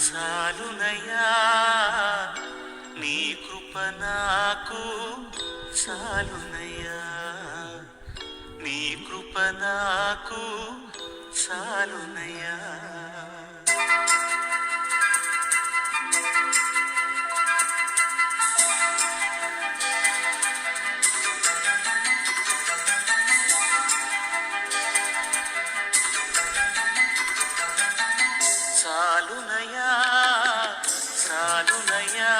చాలునయ్యా నీ కృప నాకు చాలునయ్యా నీ కృప నాకు చాలునయ్యా చాలునయ్యా చాలునయ్యా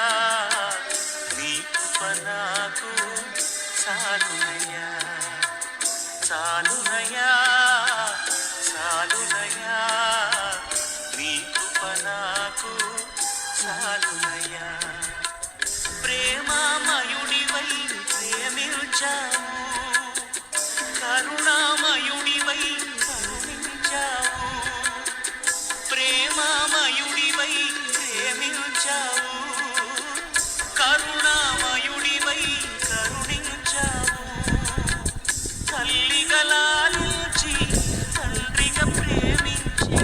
నీ కృప నాకు చాలునయ్యా చాలునయ్యా చాలునయ్యా నీ కృప నాకు చాలునయ్యా ప్రేమామయుడివై ప్రేమించావు కరుణామయుడివై కరుణించావు ప్రేమామయుడివై ప్రేమించావు కరుణామయుడివై కరుణించావు తల్లిగా లాలించి తండ్రిగా ప్రేమించి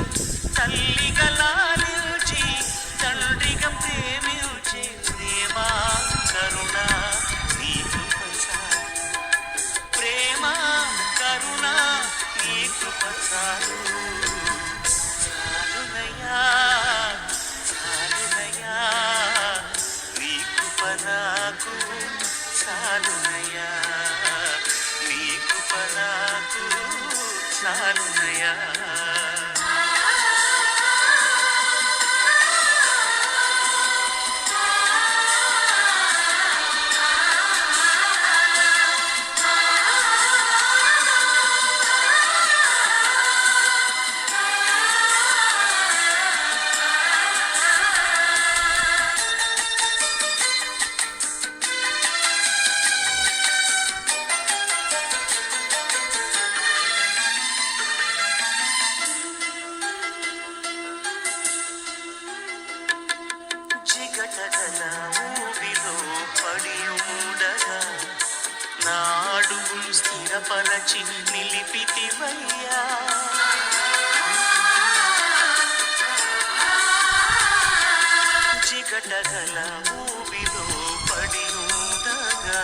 తల్లిగా లాలించి తండ్రిగా ప్రేమించి ప్రేమ కరుణ నీ కృప చాలు ప్రేమ కరుణ నీ కృప చాలు చాలునయ్యా చాలునయ్యా నీ కృప నాకు చాలునయ్యా నీ కృప నాకు చాలునయ్యా జిగటగల ఊబిలో పడి ఉండగా నా అడుగులు స్థిరపరచి నిలిపితివయ్యా జిగటగల ఊబిలో పడి ఉండగా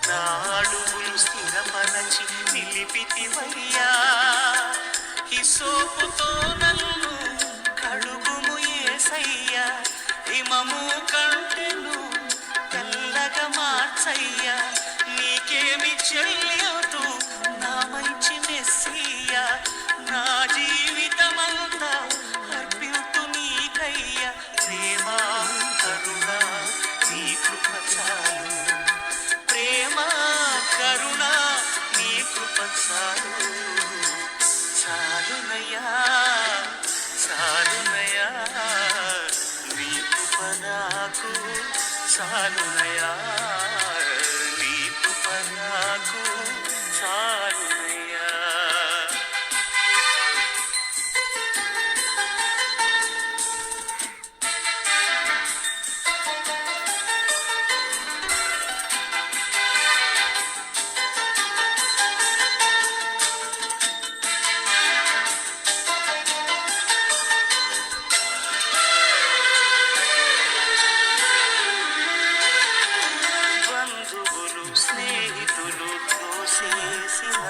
నా అడుగులు స్థిరపరచి నిలిపితివయ్యా హిసోపుతో నన్ను కడుగుము యేసయ్యా హిమము కంటెను తెల్లగా మార్చయ్యా నీకేమి చెల్లియదు నా మంచి మెస్సియా నా జీవితమంతా అర్పితు నీకయ్యా ప్రేమ కరుణ నీ కృప చాలు ప్రేమ కరుణ నీ కృప చాలు చాలునయ్యా చాలునయ్యా నీ కృప నాకు చాలునయ్యా నీ కృప నాకు చాలునయ్యా బంధువులు స్నేహితులు త్రోసేసిన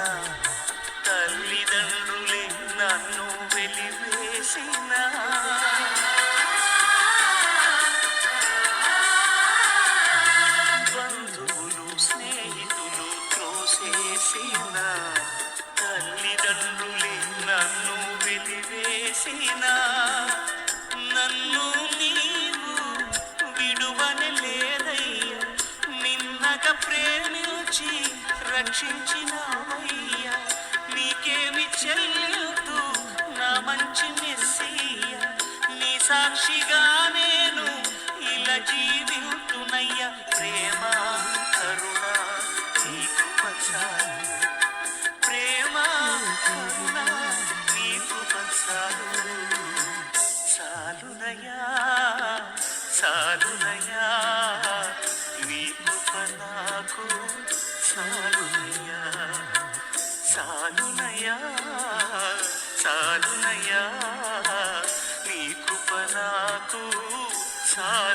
తల్లిదండ్రులే నన్ను వెలివేసిన బంధువులు స్నేహితులు త్రోసేసిన తల్లిదండ్రులే నన్ను వెలివేసిన నన్ను నీవు విడువని లేదయ్యా నిన్నగా ప్రేమించి రక్షించినవయ్యా నీకేమి చెల్లియదు నా మంచి మెస్సియా నీ సాక్షిగా నేను ఇలా జీవితునయ్యా ప్రేమ కరుణ నీ కృప చాలు ప్రేమ కరుణ నీ కృప చాలు చాలునయ్యా చాలునయ్యా నీ కృప నాకు చాలునయ్యా చాలునయ్యా చాలునయ్యా చాలు